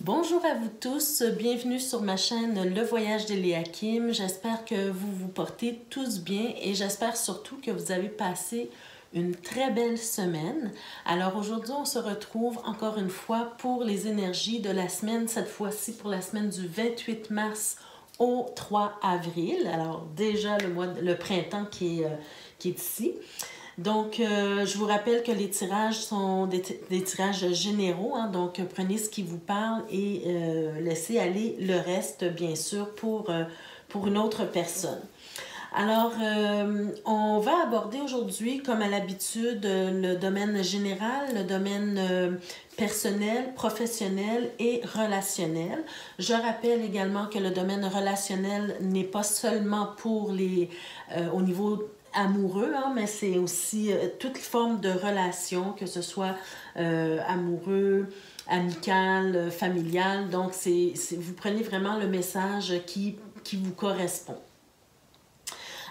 Bonjour à vous tous, bienvenue sur ma chaîne Le Voyage d'Eliakim. J'espère que vous vous portez tous bien et j'espère surtout que vous avez passé une très belle semaine. Alors aujourd'hui, on se retrouve encore une fois pour les énergies de la semaine, cette fois-ci pour la semaine du 28 mars au 3 avril. Alors déjà le printemps qui est ici. Donc, je vous rappelle que les tirages sont des tirages généraux, hein, donc prenez ce qui vous parle et laissez aller le reste, bien sûr, pour une autre personne. Alors, on va aborder aujourd'hui, comme à l'habitude, le domaine général, le domaine personnel, professionnel et relationnel. Je rappelle également que le domaine relationnel n'est pas seulement pour au niveau amoureux, hein, mais c'est aussi toute forme de relation, que ce soit amoureux, amical, familial. Donc, vous prenez vraiment le message qui vous correspond.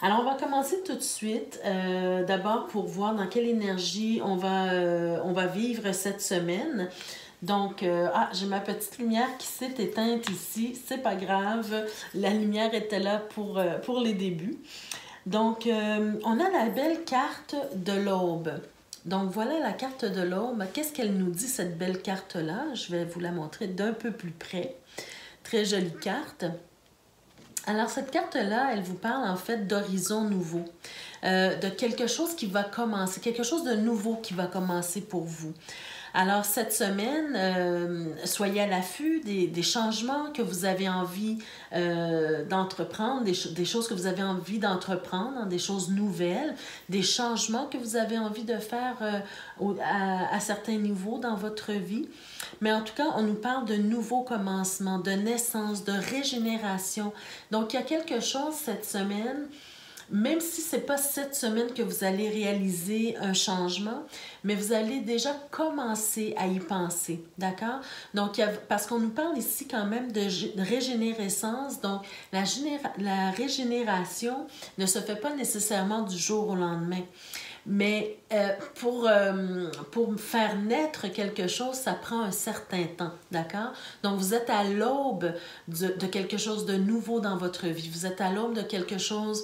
Alors, on va commencer tout de suite, d'abord pour voir dans quelle énergie on va vivre cette semaine. Donc, j'ai ma petite lumière qui s'est éteinte ici, c'est pas grave, la lumière était là pour les débuts. Donc, on a la belle carte de l'aube. Donc, voilà la carte de l'aube. Qu'est-ce qu'elle nous dit, cette belle carte-là? Je vais vous la montrer d'un peu plus près. Très jolie carte. Alors, cette carte-là, elle vous parle en fait d'horizon nouveau, de quelque chose qui va commencer, quelque chose de nouveau qui va commencer pour vous. Alors, cette semaine, soyez à l'affût des changements que vous avez envie d'entreprendre, des choses que vous avez envie d'entreprendre, des choses nouvelles, des changements que vous avez envie de faire à certains niveaux dans votre vie. Mais en tout cas, on nous parle de nouveaux commencements, de naissance, de régénération. Donc, il y a quelque chose cette semaine. Même si ce n'est pas cette semaine que vous allez réaliser un changement, mais vous allez déjà commencer à y penser, d'accord? Donc, parce qu'on nous parle ici quand même de régénérescence, donc la régénération ne se fait pas nécessairement du jour au lendemain. Mais pour faire naître quelque chose, ça prend un certain temps, d'accord? Donc, vous êtes à l'aube de quelque chose de nouveau dans votre vie. Vous êtes à l'aube de quelque chose...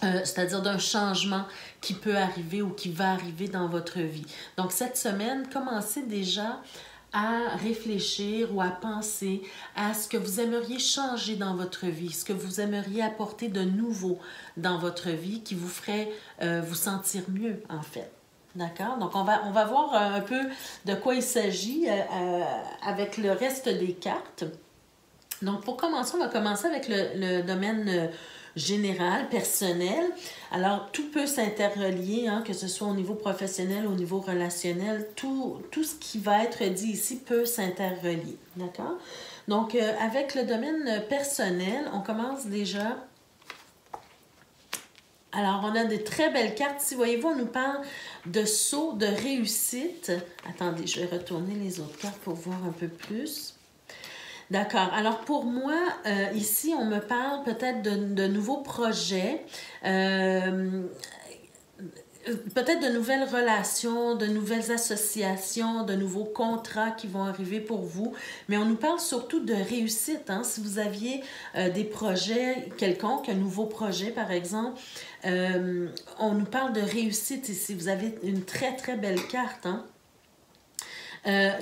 c'est-à-dire d'un changement qui peut arriver ou qui va arriver dans votre vie. Donc, cette semaine, commencez déjà à réfléchir ou à penser à ce que vous aimeriez changer dans votre vie, ce que vous aimeriez apporter de nouveau dans votre vie qui vous ferait vous sentir mieux, en fait. D'accord? Donc, on va voir un peu de quoi il s'agit avec le reste des cartes. Donc, pour commencer, on va commencer avec le domaine général, personnel. Alors, tout peut s'interrelier, hein, que ce soit au niveau professionnel, au niveau relationnel. Tout ce qui va être dit ici peut s'interrelier. D'accord? Donc, avec le domaine personnel, on commence déjà... Alors, on a des très belles cartes. Si voyez-vous, on nous parle de saut, de réussite. Attendez, je vais retourner les autres cartes pour voir un peu plus. D'accord. Alors, pour moi, ici, on me parle peut-être de nouveaux projets, peut-être de nouvelles relations, de nouvelles associations, de nouveaux contrats qui vont arriver pour vous. Mais on nous parle surtout de réussite, hein? Si vous aviez des projets quelconques, un nouveau projet, par exemple, on nous parle de réussite ici. Vous avez une très, très belle carte, hein?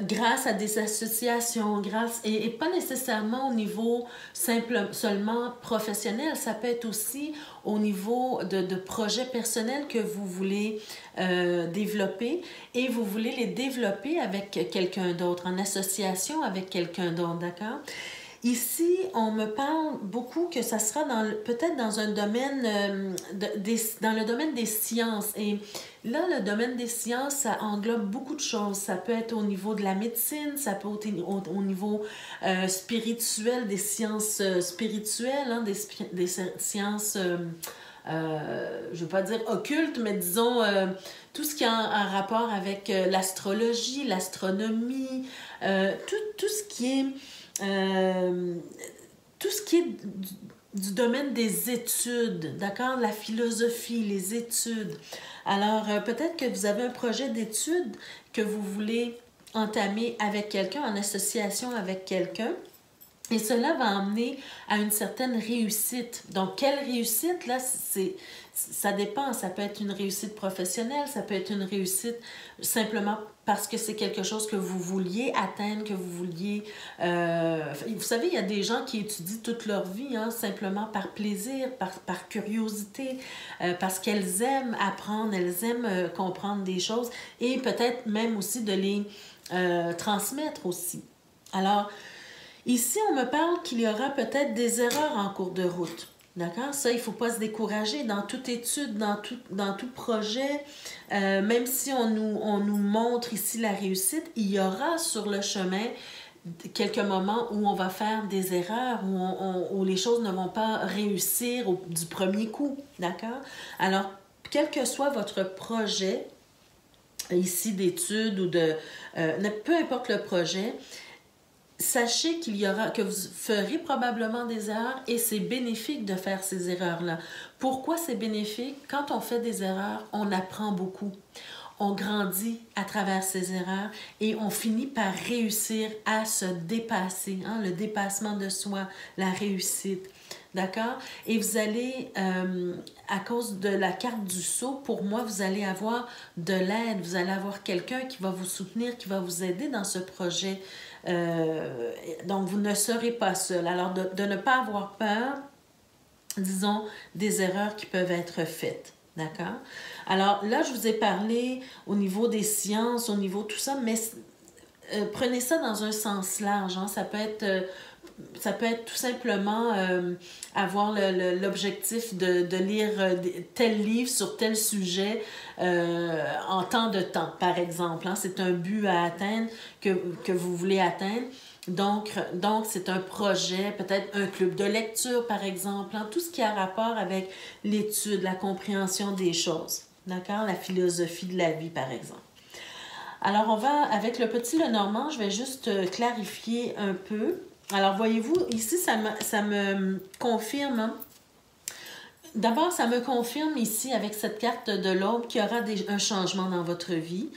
Grâce à des associations, et pas nécessairement au niveau seulement professionnel, ça peut être aussi au niveau de projets personnels que vous voulez développer et vous voulez les développer avec quelqu'un d'autre, en association avec quelqu'un d'autre, d'accord? Ici, on me parle beaucoup que ça sera peut-être dans un domaine, dans le domaine des sciences. Et là, le domaine des sciences, ça englobe beaucoup de choses. Ça peut être au niveau de la médecine, ça peut être au niveau spirituel, des sciences spirituelles, hein, des sciences, je ne veux pas dire occultes, mais disons tout ce qui a un rapport avec l'astrologie, l'astronomie, tout ce qui est... tout ce qui est du domaine des études, d'accord? La philosophie, les études. Alors, peut-être que vous avez un projet d'études que vous voulez entamer avec quelqu'un, en association avec quelqu'un. Et cela va emmener à une certaine réussite. Donc, quelle réussite? Là, ça dépend. Ça peut être une réussite professionnelle, ça peut être une réussite simplement parce que c'est quelque chose que vous vouliez atteindre, que vous vouliez... vous savez, il y a des gens qui étudient toute leur vie, hein, simplement par plaisir, par curiosité, parce qu'elles aiment apprendre, elles aiment comprendre des choses et peut-être même aussi de les transmettre aussi. Alors, ici, on me parle qu'il y aura peut-être des erreurs en cours de route. D'accord? Ça, il ne faut pas se décourager dans toute étude, dans tout projet. Même si on nous montre ici la réussite, il y aura sur le chemin quelques moments où on va faire des erreurs, où les choses ne vont pas réussir du premier coup. D'accord? Alors, quel que soit votre projet, ici d'études ou peu importe le projet, sachez que vous ferez probablement des erreurs et c'est bénéfique de faire ces erreurs-là. Pourquoi c'est bénéfique? Quand on fait des erreurs, on apprend beaucoup. On grandit à travers ces erreurs et on finit par réussir à se dépasser, hein, le dépassement de soi, la réussite. D'accord? Et vous allez, à cause de la carte du sceau, pour moi, vous allez avoir de l'aide. Vous allez avoir quelqu'un qui va vous soutenir, qui va vous aider dans ce projet. Donc, vous ne serez pas seul. Alors, de ne pas avoir peur, disons, des erreurs qui peuvent être faites. D'accord? Alors, là, je vous ai parlé au niveau des sciences, au niveau de tout ça, mais prenez ça dans un sens large. Hein? Ça peut être tout simplement avoir l'objectif de lire tel livre sur tel sujet en tant de temps, par exemple. Hein? C'est un but à atteindre que vous voulez atteindre. Donc c'est un projet, peut-être un club de lecture, par exemple. Hein? Tout ce qui a rapport avec l'étude, la compréhension des choses. D'accord? La philosophie de la vie, par exemple. Alors, on va, avec le petit Lenormand, je vais juste clarifier un peu. Alors, voyez-vous, ici, ça me confirme. Hein? D'abord, ça me confirme ici, avec cette carte de l'aube, qu'il y aura un changement dans votre vie,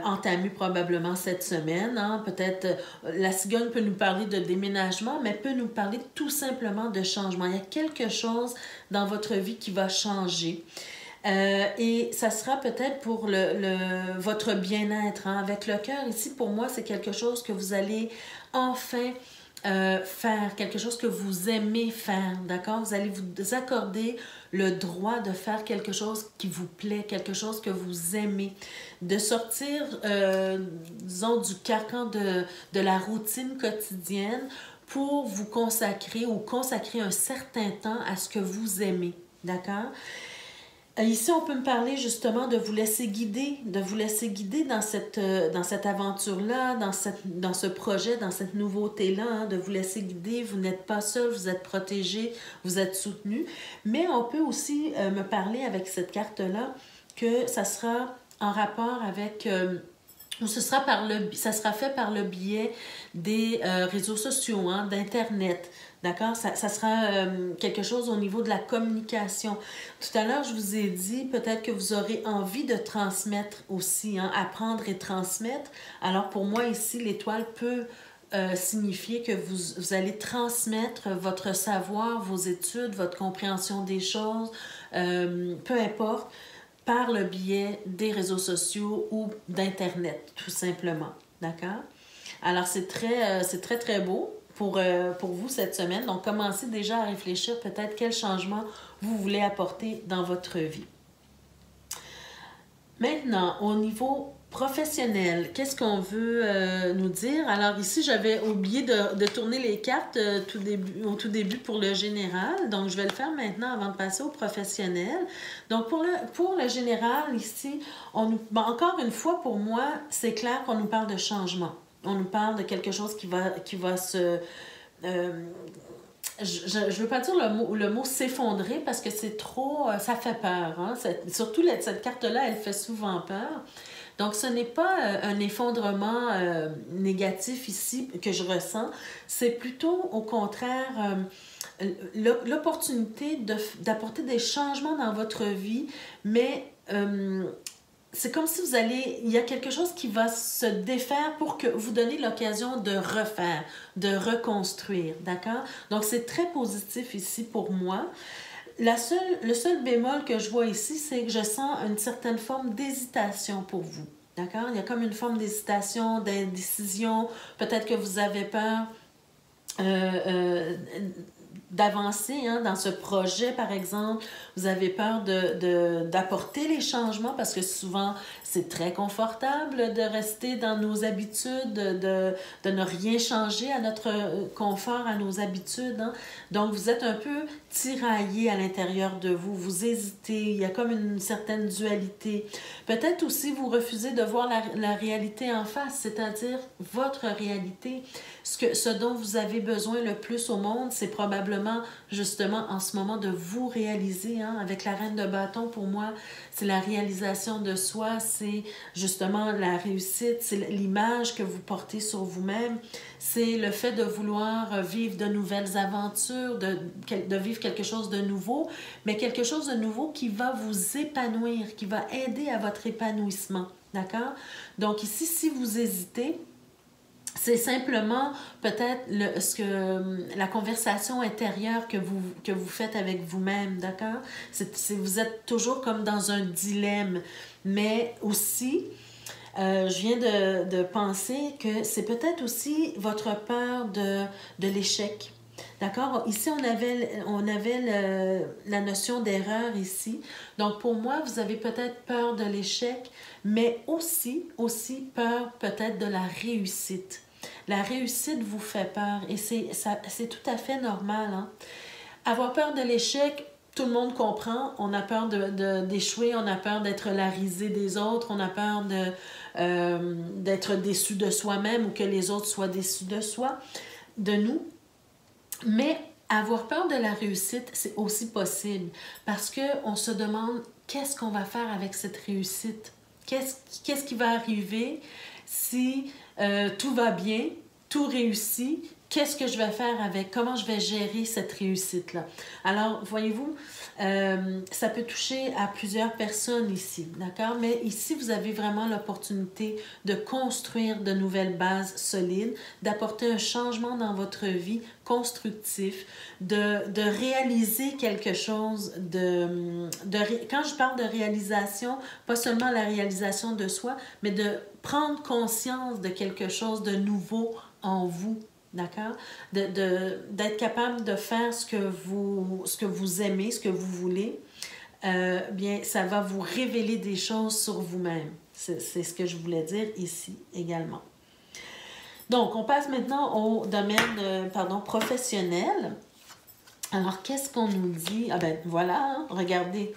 entamé probablement cette semaine. Hein? Peut-être, la cigogne peut nous parler de déménagement, mais peut nous parler tout simplement de changement. Il y a quelque chose dans votre vie qui va changer. Et ça sera peut-être pour votre bien-être. Hein? Avec le cœur, ici, pour moi, c'est quelque chose que vous allez enfin faire, quelque chose que vous aimez faire, d'accord? Vous allez vous accorder le droit de faire quelque chose qui vous plaît, quelque chose que vous aimez, de sortir, disons, du carcan de la routine quotidienne pour vous consacrer ou consacrer un certain temps à ce que vous aimez, d'accord? Ici, on peut me parler justement de vous laisser guider dans cette aventure-là, dans ce projet, dans cette nouveauté-là, hein, de vous laisser guider. Vous n'êtes pas seul, vous êtes protégé, vous êtes soutenu. Mais on peut aussi me parler avec cette carte-là que ça sera en rapport avec... ça sera fait par le biais des réseaux sociaux, hein, d'Internet. D'accord? Ça sera quelque chose au niveau de la communication. Tout à l'heure, je vous ai dit peut-être que vous aurez envie de transmettre aussi, hein, apprendre et transmettre. Alors pour moi ici, l'étoile peut signifier que vous allez transmettre votre savoir, vos études, votre compréhension des choses, peu importe, par le biais des réseaux sociaux ou d'Internet, tout simplement. D'accord? Alors, c'est très, très beau pour vous cette semaine. Donc, commencez déjà à réfléchir peut-être quel changement vous voulez apporter dans votre vie. Maintenant, au niveau professionnel, qu'est-ce qu'on veut nous dire? Alors ici, j'avais oublié de tourner les cartes au tout début pour le général. Donc, je vais le faire maintenant avant de passer au professionnel. Donc, pour le général, ici, encore une fois, pour moi, c'est clair qu'on nous parle de changement. On nous parle de quelque chose qui va se... je ne veux pas dire le mot s'effondrer parce que c'est trop... ça fait peur. Hein? Surtout, cette carte-là, elle fait souvent peur. Donc, ce n'est pas un effondrement négatif ici que je ressens. C'est plutôt, au contraire, l'opportunité d'apporter des changements dans votre vie, mais c'est comme si il y a quelque chose qui va se défaire pour que vous donner l'occasion de refaire, de reconstruire, d'accord? Donc, c'est très positif ici pour moi. Le seul bémol que je vois ici, c'est que je sens une certaine forme d'hésitation pour vous. D'accord? Il y a comme une forme d'hésitation, d'indécision. Peut-être que vous avez peur d'avancer dans ce projet, par exemple. Vous avez peur d'apporter les changements parce que souvent, c'est très confortable de rester dans nos habitudes, de ne rien changer à notre confort, à nos habitudes. Donc, vous êtes un peu tiraillé à l'intérieur de vous. Vous hésitez. Il y a comme une certaine dualité. Peut-être aussi, vous refusez de voir la réalité en face, c'est-à-dire votre réalité. Ce dont vous avez besoin le plus au monde, c'est probablement justement en ce moment de vous réaliser. Avec la reine de bâton, pour moi, c'est la réalisation de soi, c'est justement la réussite, c'est l'image que vous portez sur vous-même, c'est le fait de vouloir vivre de nouvelles aventures, de vivre quelque chose de nouveau, mais quelque chose de nouveau qui va vous épanouir, qui va aider à votre épanouissement. D'accord? Donc ici, si vous hésitez, c'est simplement peut-être la conversation intérieure que vous faites avec vous-même, d'accord? Vous êtes toujours comme dans un dilemme, mais aussi, je viens de penser que c'est peut-être aussi votre peur de l'échec. D'accord? Ici, on avait la notion d'erreur ici. Donc, pour moi, vous avez peut-être peur de l'échec, mais aussi peur peut-être de la réussite. La réussite vous fait peur et c'est tout à fait normal. Avoir peur de l'échec, tout le monde comprend. On a peur d'échouer, on a peur d'être la risée des autres, on a peur d'être déçu de soi-même ou que les autres soient déçus de nous. Mais avoir peur de la réussite, c'est aussi possible parce qu'on se demande qu'est-ce qu'on va faire avec cette réussite? Qu'est-ce qui va arriver si tout va bien, tout réussit? Qu'est-ce que je vais faire avec? Comment je vais gérer cette réussite-là? Alors, voyez-vous, ça peut toucher à plusieurs personnes ici, d'accord? Mais ici, vous avez vraiment l'opportunité de construire de nouvelles bases solides, d'apporter un changement dans votre vie constructif, de réaliser quelque chose, quand je parle de réalisation, pas seulement la réalisation de soi, mais de prendre conscience de quelque chose de nouveau en vous. D'accord? D'être capable de faire ce que vous aimez, ce que vous voulez, bien, ça va vous révéler des choses sur vous-même. C'est ce que je voulais dire ici également. Donc, on passe maintenant au domaine professionnel. Alors, qu'est-ce qu'on nous dit? Ah ben voilà, regardez.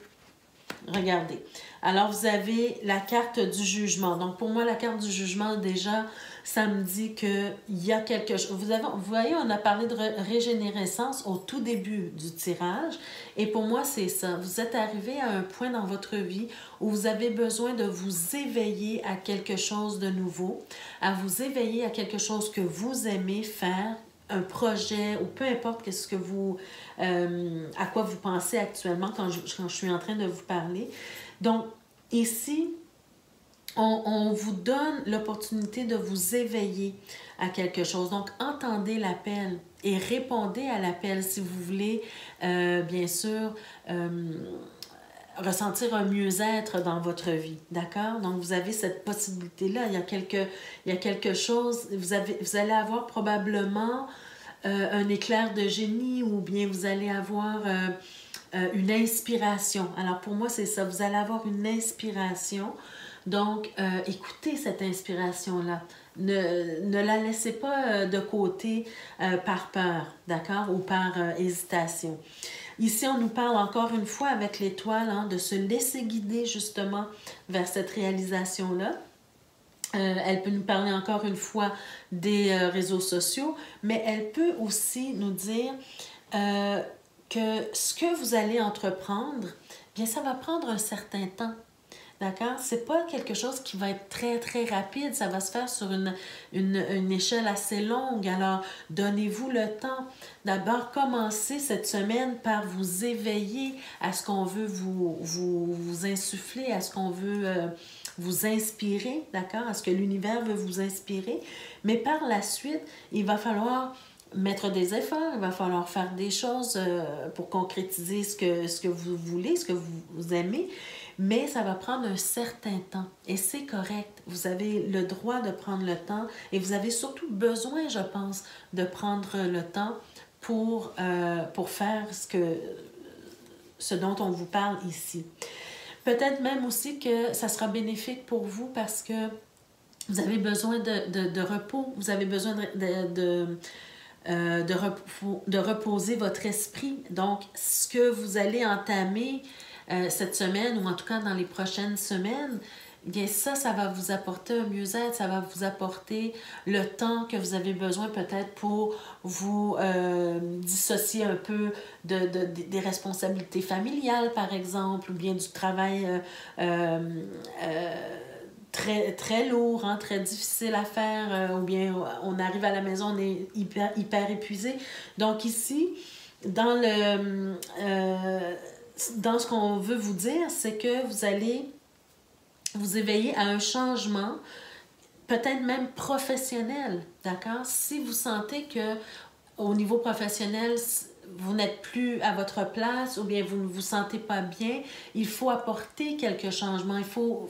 Alors, vous avez la carte du jugement. Donc, pour moi, la carte du jugement, déjà, ça me dit qu'il y a quelque chose. Vous voyez, on a parlé de régénérescence au tout début du tirage. Et pour moi, c'est ça. Vous êtes arrivé à un point dans votre vie où vous avez besoin de vous éveiller à quelque chose de nouveau, à vous éveiller à quelque chose que vous aimez faire, un projet ou peu importe qu'est-ce que à quoi vous pensez actuellement quand je suis en train de vous parler. Donc, ici, on vous donne l'opportunité de vous éveiller à quelque chose. Donc, entendez l'appel et répondez à l'appel si vous voulez, bien sûr, ressentir un mieux-être dans votre vie, d'accord? Donc, vous avez cette possibilité-là. Il y a quelque chose, vous allez avoir probablement un éclair de génie ou bien vous allez avoir une inspiration. Alors, pour moi, c'est ça. Vous allez avoir une inspiration. Donc, écoutez cette inspiration-là. Ne la laissez pas de côté par peur, d'accord? Ou par hésitation. Ici, on nous parle encore une fois avec l'étoile de se laisser guider justement vers cette réalisation-là. Elle peut nous parler encore une fois des réseaux sociaux, mais elle peut aussi nous dire que ce que vous allez entreprendre, bien, ça va prendre un certain temps. d'accord? C'est pas quelque chose qui va être très, très rapide. Ça va se faire sur une échelle assez longue. Alors, donnez-vous le temps. D'abord, commencez cette semaine par vous éveiller à ce qu'on veut vous insuffler, à ce qu'on veut vous inspirer, d'accord? À ce que l'univers veut vous inspirer. Mais par la suite, il va falloir mettre des efforts, il va falloir faire des choses pour concrétiser ce que vous voulez, ce que vous aimez, mais ça va prendre un certain temps et c'est correct. Vous avez le droit de prendre le temps et vous avez surtout besoin, je pense, de prendre le temps pour faire ce dont on vous parle ici. Peut-être même aussi que ça sera bénéfique pour vous parce que vous avez besoin de repos, vous avez besoin de reposer votre esprit. Donc, ce que vous allez entamer cette semaine, ou en tout cas dans les prochaines semaines, bien ça va vous apporter un mieux-être, ça va vous apporter le temps que vous avez besoin peut-être pour vous dissocier un peu des responsabilités familiales, par exemple, ou bien du travail très, très lourd, hein, très difficile à faire, ou bien on arrive à la maison, on est hyper épuisé. Donc ici, dans ce qu'on veut vous dire, c'est que vous allez vous éveiller à un changement, peut-être même professionnel, d'accord? Si vous sentez que au niveau professionnel, vous n'êtes plus à votre place ou bien vous ne vous sentez pas bien, il faut apporter quelques changements. Il faut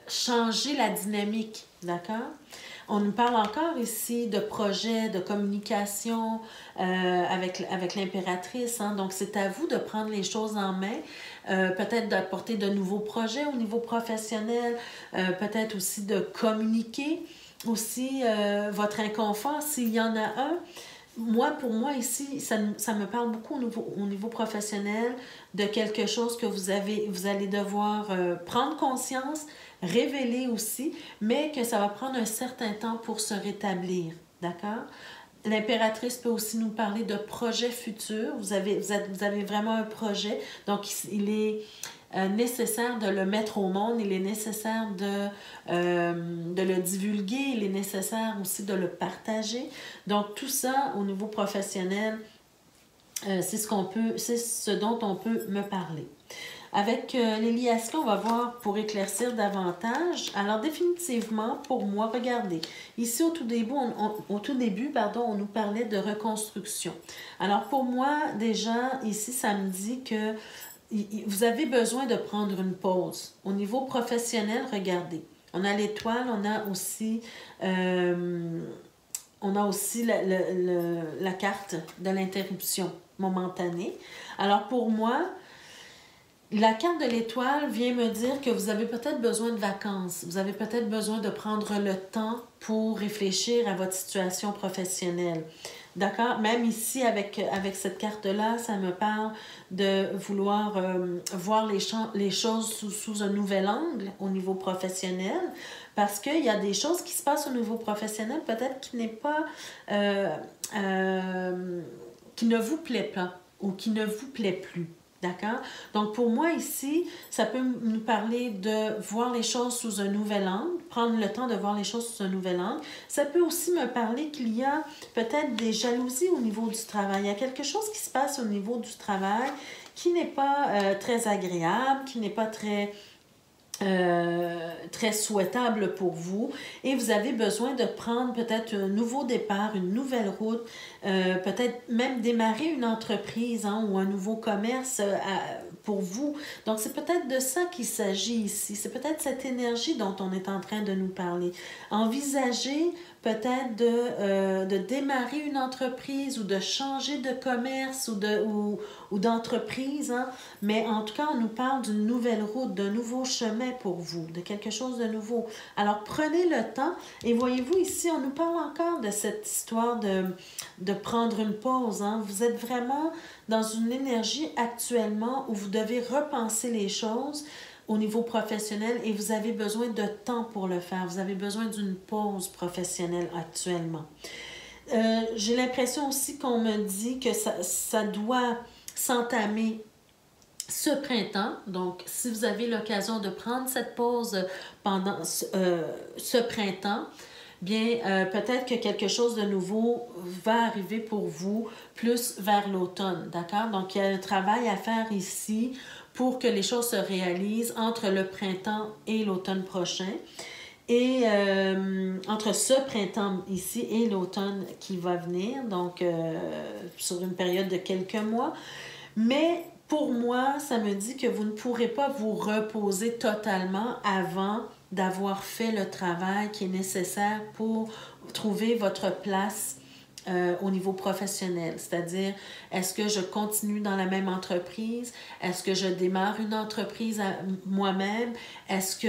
changer la dynamique, d'accord? On nous parle encore ici de projets, de communication avec l'impératrice. Hein? Donc, c'est à vous de prendre les choses en main, peut-être d'apporter de nouveaux projets au niveau professionnel, peut-être aussi de communiquer aussi votre inconfort s'il y en a un. Pour moi ici, ça me parle beaucoup au niveau professionnel de quelque chose que vous allez devoir prendre conscience, révéler aussi, mais que ça va prendre un certain temps pour se rétablir, d'accord? L'impératrice peut aussi nous parler de projets futurs. Vous avez vraiment un projet, donc il est nécessaire de le mettre au monde, il est nécessaire de le divulguer, il est nécessaire aussi de le partager. Donc tout ça au niveau professionnel, c'est ce dont on peut me parler. Avec l'Héliasca, on va voir pour éclaircir davantage. Alors définitivement, pour moi, regardez, ici au tout début, on nous parlait de reconstruction. Alors pour moi, déjà, ici, ça me dit que vous avez besoin de prendre une pause. Au niveau professionnel, regardez, on a l'étoile, on a aussi la carte de l'interruption momentanée. Alors pour moi, la carte de l'étoile vient me dire que vous avez peut-être besoin de vacances. Vous avez peut-être besoin de prendre le temps pour réfléchir à votre situation professionnelle. D'accord? Même ici, avec cette carte-là, ça me parle de vouloir voir les choses sous un nouvel angle au niveau professionnel. Parce qu'il y a des choses qui se passent au niveau professionnel, peut-être qui ne vous plaît pas ou qui ne vous plaît plus. D'accord? Donc, pour moi, ici, ça peut nous parler de voir les choses sous un nouvel angle, prendre le temps de voir les choses sous un nouvel angle. Ça peut aussi me parler qu'il y a peut-être des jalousies au niveau du travail. Il y a quelque chose qui se passe au niveau du travail qui n'est pas très agréable, qui n'est pas très souhaitable pour vous et vous avez besoin de prendre peut-être un nouveau départ, une nouvelle route, peut-être même démarrer une entreprise ou un nouveau commerce pour vous. Donc, c'est peut-être de ça qu'il s'agit ici. C'est peut-être cette énergie dont on est en train de nous parler. Envisagez peut-être de démarrer une entreprise ou de changer de commerce ou d'entreprise, hein? Mais en tout cas, on nous parle d'une nouvelle route, d'un nouveau chemin pour vous, de quelque chose de nouveau. Alors, prenez le temps et voyez-vous ici, on nous parle encore de cette histoire de prendre une pause. Hein? Vous êtes vraiment dans une énergie actuellement où vous devez repenser les choses au niveau professionnel et vous avez besoin de temps pour le faire. Vous avez besoin d'une pause professionnelle actuellement. J'ai l'impression aussi qu'on me dit que ça doit s'entamer ce printemps. Donc, si vous avez l'occasion de prendre cette pause pendant ce printemps, bien, peut-être que quelque chose de nouveau va arriver pour vous plus vers l'automne, d'accord? Donc, il y a un travail à faire ici pour que les choses se réalisent entre le printemps et l'automne prochain. Et entre ce printemps ici et l'automne qui va venir, donc sur une période de quelques mois. Mais pour moi, ça me dit que vous ne pourrez pas vous reposer totalement avant d'avoir fait le travail qui est nécessaire pour trouver votre place au niveau professionnel. C'est-à-dire, est-ce que je continue dans la même entreprise? Est-ce que je démarre une entreprise moi-même? Est-ce que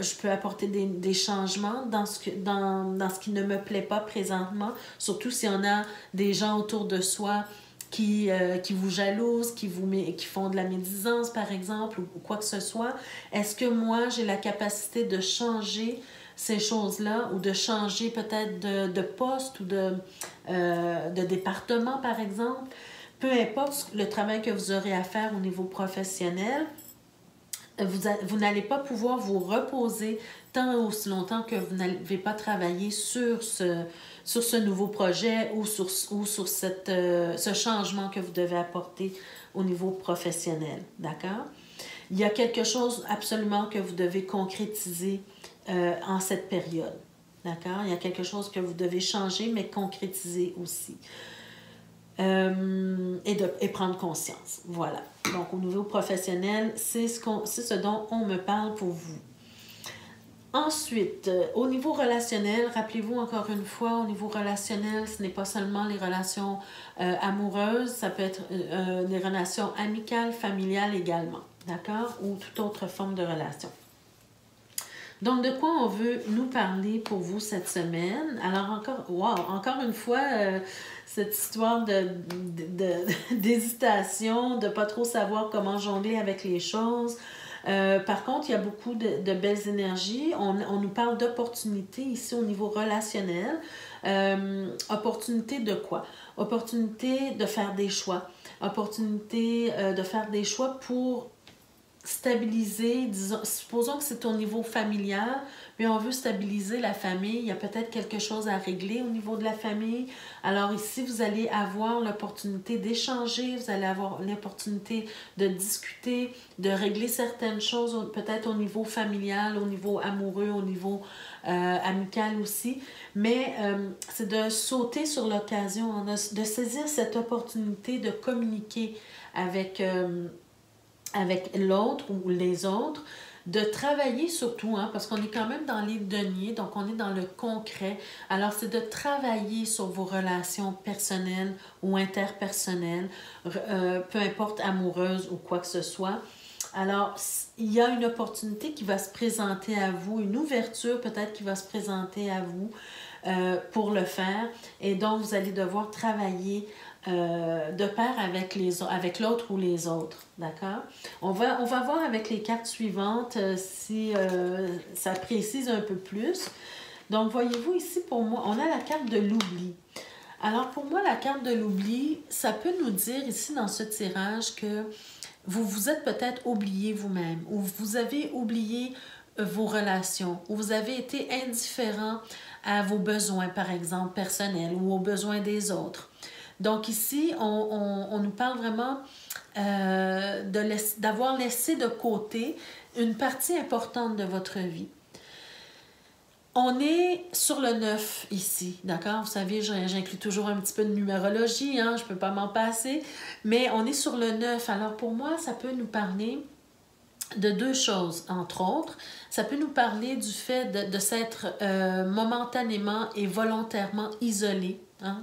je peux apporter des changements dans ce qui ne me plaît pas présentement? Surtout si on a des gens autour de soi qui vous jalousent, qui font de la médisance, par exemple, ou quoi que ce soit. Est-ce que moi, j'ai la capacité de changer ces choses-là ou de changer peut-être de poste ou de département, par exemple? Peu importe le travail que vous aurez à faire au niveau professionnel, vous n'allez pas pouvoir vous reposer tant ou aussi longtemps que vous n'avez pas travaillé sur ce nouveau projet ou sur ce changement que vous devez apporter au niveau professionnel. D'accord? Il y a quelque chose absolument que vous devez concrétiser en cette période. D'accord? Il y a quelque chose que vous devez changer, mais concrétiser aussi. Et prendre conscience. Voilà. Donc, au niveau professionnel, c'est ce dont on me parle pour vous. Ensuite, au niveau relationnel, rappelez-vous encore une fois, au niveau relationnel, ce n'est pas seulement les relations amoureuses, ça peut être des relations amicales, familiales également, d'accord? Ou toute autre forme de relation. Donc, de quoi on veut nous parler pour vous cette semaine? Alors, encore une fois, cette histoire d'hésitation, de ne pas trop savoir comment jongler avec les choses. Par contre, il y a beaucoup de belles énergies. On nous parle d'opportunités ici au niveau relationnel. Opportunité de quoi? Opportunité de faire des choix. Opportunité de faire des choix pour stabiliser, disons, supposons que c'est au niveau familial, mais on veut stabiliser la famille, il y a peut-être quelque chose à régler au niveau de la famille. Alors ici, vous allez avoir l'opportunité d'échanger, vous allez avoir l'opportunité de discuter, de régler certaines choses, peut-être au niveau familial, au niveau amoureux, au niveau amical aussi. Mais c'est de sauter sur l'occasion, de saisir cette opportunité de communiquer avec l'autre ou les autres, de travailler surtout, parce qu'on est quand même dans les deniers, donc on est dans le concret. Alors, c'est de travailler sur vos relations personnelles ou interpersonnelles, peu importe amoureuses ou quoi que ce soit. Alors, il y a une opportunité qui va se présenter à vous, une ouverture peut-être qui va se présenter à vous pour le faire. Et donc, vous allez devoir travailler de pair avec l'autre ou les autres, d'accord? On va voir avec les cartes suivantes si ça précise un peu plus. Donc, voyez-vous ici, pour moi, on a la carte de l'oubli. Alors, pour moi, la carte de l'oubli, ça peut nous dire ici dans ce tirage que vous vous êtes peut-être oublié vous-même ou vous avez oublié vos relations ou vous avez été indifférent à vos besoins, par exemple, personnels ou aux besoins des autres. Donc ici, on nous parle vraiment d'avoir laissé de côté une partie importante de votre vie. On est sur le 9 ici, d'accord? Vous savez, j'inclus toujours un petit peu de numérologie, je ne peux pas m'en passer, mais on est sur le 9. Alors pour moi, ça peut nous parler de deux choses, entre autres. Ça peut nous parler du fait de s'être momentanément et volontairement isolé,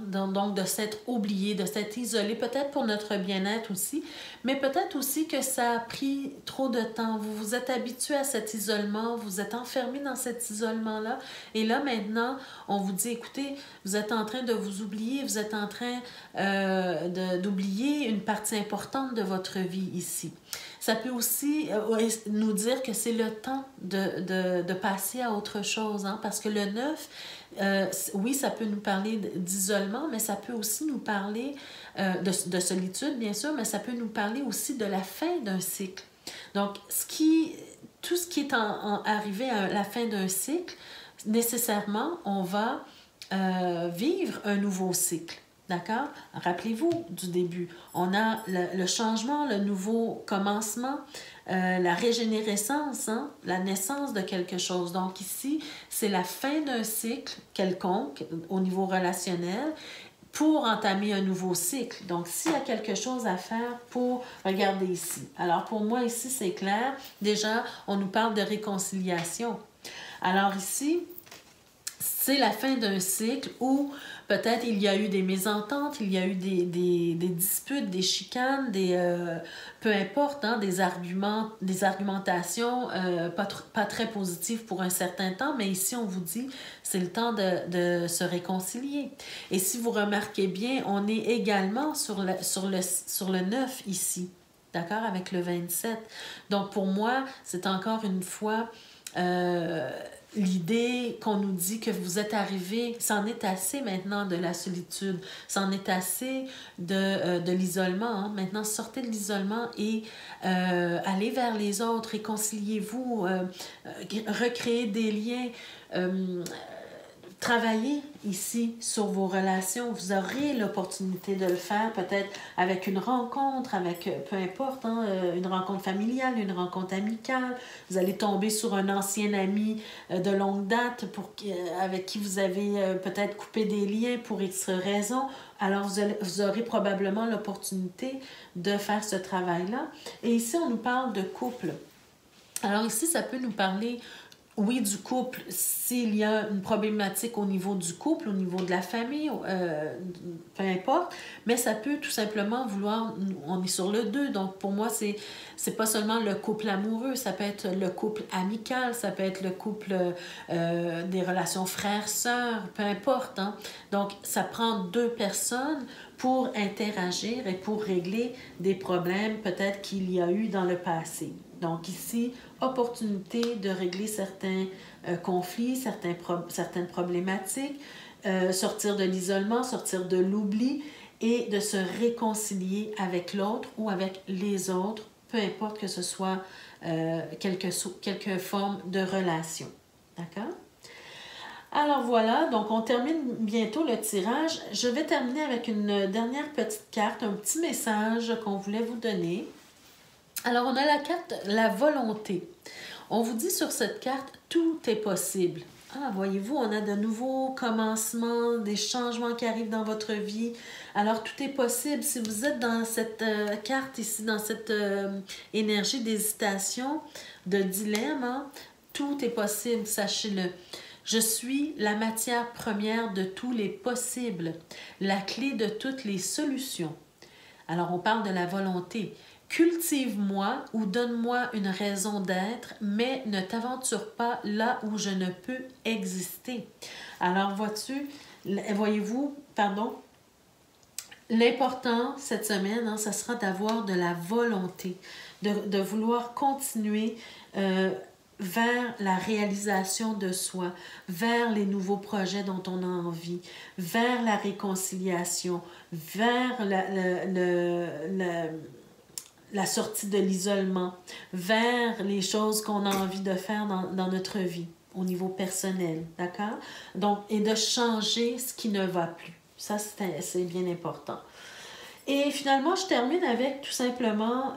donc de s'être oublié, de s'être isolé, peut-être pour notre bien-être aussi, mais peut-être aussi que ça a pris trop de temps. Vous vous êtes habitué à cet isolement, vous êtes enfermé dans cet isolement-là, et là maintenant, on vous dit, écoutez, vous êtes en train de vous oublier, vous êtes en train d'oublier une partie importante de votre vie ici. Ça peut aussi nous dire que c'est le temps de passer à autre chose, hein, parce que le 9, oui, ça peut nous parler d'isolement, mais ça peut aussi nous parler de solitude, bien sûr, mais ça peut nous parler aussi de la fin d'un cycle. Donc, tout ce qui est arrivé à la fin d'un cycle, nécessairement, on va vivre un nouveau cycle. D'accord? Rappelez-vous du début. On a le changement, le nouveau commencement, la régénérescence, hein? La naissance de quelque chose. Donc ici, c'est la fin d'un cycle quelconque au niveau relationnel pour entamer un nouveau cycle. Donc, s'il y a quelque chose à faire pour... Regardez ici. Alors, pour moi, ici, c'est clair. Déjà, on nous parle de réconciliation. Alors ici, c'est la fin d'un cycle où peut-être il y a eu des mésententes, il y a eu des disputes, des chicanes, peu importe, hein, des argumentations pas très positives pour un certain temps, mais ici on vous dit c'est le temps de se réconcilier. Et si vous remarquez bien, on est également sur le 9 ici, d'accord, avec le 27. Donc pour moi, c'est encore une fois... l'idée qu'on nous dit que vous êtes arrivé, c'en est assez maintenant de la solitude, c'en est assez de l'isolement. Hein. Maintenant, sortez de l'isolement et allez vers les autres, réconciliez-vous, recréez des liens. Travaillez ici sur vos relations. Vous aurez l'opportunité de le faire peut-être avec une rencontre, avec peu importe, hein, une rencontre familiale, une rencontre amicale. Vous allez tomber sur un ancien ami de longue date avec qui vous avez peut-être coupé des liens pour X raisons. Alors, vous aurez probablement l'opportunité de faire ce travail-là. Et ici, on nous parle de couple. Alors ici, ça peut nous parler... Oui, du couple, s'il y a une problématique au niveau du couple, au niveau de la famille, peu importe, mais ça peut tout simplement vouloir, on est sur le 2, donc pour moi, c'est pas seulement le couple amoureux, ça peut être le couple amical, ça peut être le couple des relations frères-sœurs, peu importe. Hein? Donc, ça prend deux personnes pour interagir et pour régler des problèmes peut-être qu'il y a eu dans le passé. Donc ici, opportunité de régler certains conflits, certaines problématiques, sortir de l'isolement, sortir de l'oubli et de se réconcilier avec l'autre ou avec les autres, peu importe que ce soit quelque forme de relation. D'accord? Alors voilà, donc on termine bientôt le tirage. Je vais terminer avec une dernière petite carte, un petit message qu'on voulait vous donner. Alors, on a la carte « La volonté ». On vous dit sur cette carte « Tout est possible ». Ah, voyez-vous, on a de nouveaux commencements, des changements qui arrivent dans votre vie. Alors, tout est possible. Si vous êtes dans cette carte ici, dans cette énergie d'hésitation, de dilemme, hein, tout est possible, sachez-le. Je suis la matière première de tous les possibles, la clé de toutes les solutions. Alors, on parle de la volonté. Cultive-moi ou donne-moi une raison d'être, mais ne t'aventure pas là où je ne peux exister. Alors, voyez-vous, l'important cette semaine, hein, ça sera d'avoir de la volonté, de vouloir continuer vers la réalisation de soi, vers les nouveaux projets dont on a envie, vers la réconciliation, vers la sortie de l'isolement, vers les choses qu'on a envie de faire dans notre vie, au niveau personnel, d'accord? Donc, et de changer ce qui ne va plus. Ça, c'est bien important. Et finalement, je termine avec tout simplement,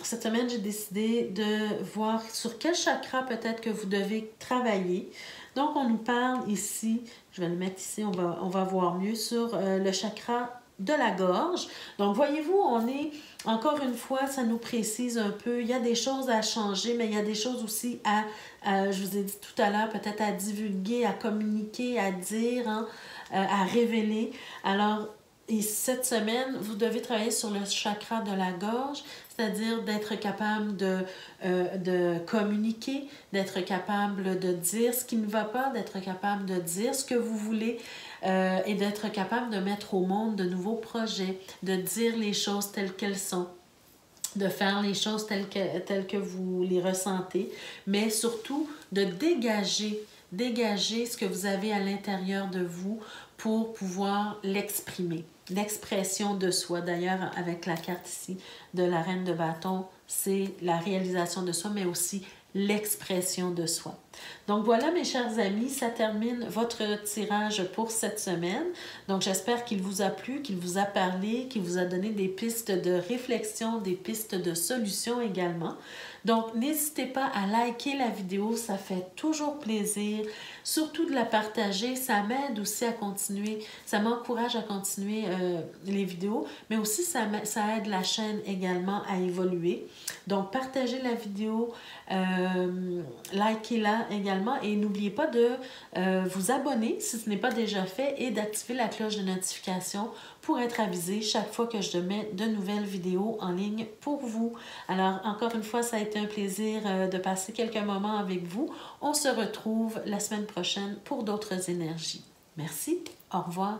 cette semaine, j'ai décidé de voir sur quel chakra peut-être que vous devez travailler. Donc, on nous parle ici, je vais le mettre ici, on va voir mieux, sur le chakra de la gorge. Donc, voyez-vous, on est, encore une fois, ça nous précise un peu, il y a des choses à changer, mais il y a des choses aussi je vous ai dit tout à l'heure, peut-être à divulguer, à communiquer, à dire, hein, à révéler. Alors, et cette semaine, vous devez travailler sur le chakra de la gorge, c'est-à-dire d'être capable de communiquer, d'être capable de dire ce qui ne va pas, d'être capable de dire ce que vous voulez et d'être capable de mettre au monde de nouveaux projets, de dire les choses telles qu'elles sont. de faire les choses telles que vous les ressentez, mais surtout de dégager ce que vous avez à l'intérieur de vous pour pouvoir l'exprimer. L'expression de soi. D'ailleurs, avec la carte ici de la Reine de bâton, c'est la réalisation de soi, mais aussi l'expression de soi. Donc voilà, mes chers amis, ça termine votre tirage pour cette semaine. Donc j'espère qu'il vous a plu, qu'il vous a parlé, qu'il vous a donné des pistes de réflexion, des pistes de solutions également. Donc n'hésitez pas à liker la vidéo, ça fait toujours plaisir. Surtout de la partager, ça m'aide aussi à continuer, ça m'encourage à continuer les vidéos, mais aussi ça aide la chaîne également à évoluer. Donc partagez la vidéo, likez-la également et n'oubliez pas de vous abonner si ce n'est pas déjà fait et d'activer la cloche de notification pour être avisé chaque fois que je mets de nouvelles vidéos en ligne pour vous. Alors, encore une fois, ça a été un plaisir de passer quelques moments avec vous. On se retrouve la semaine prochaine pour d'autres énergies. Merci, au revoir.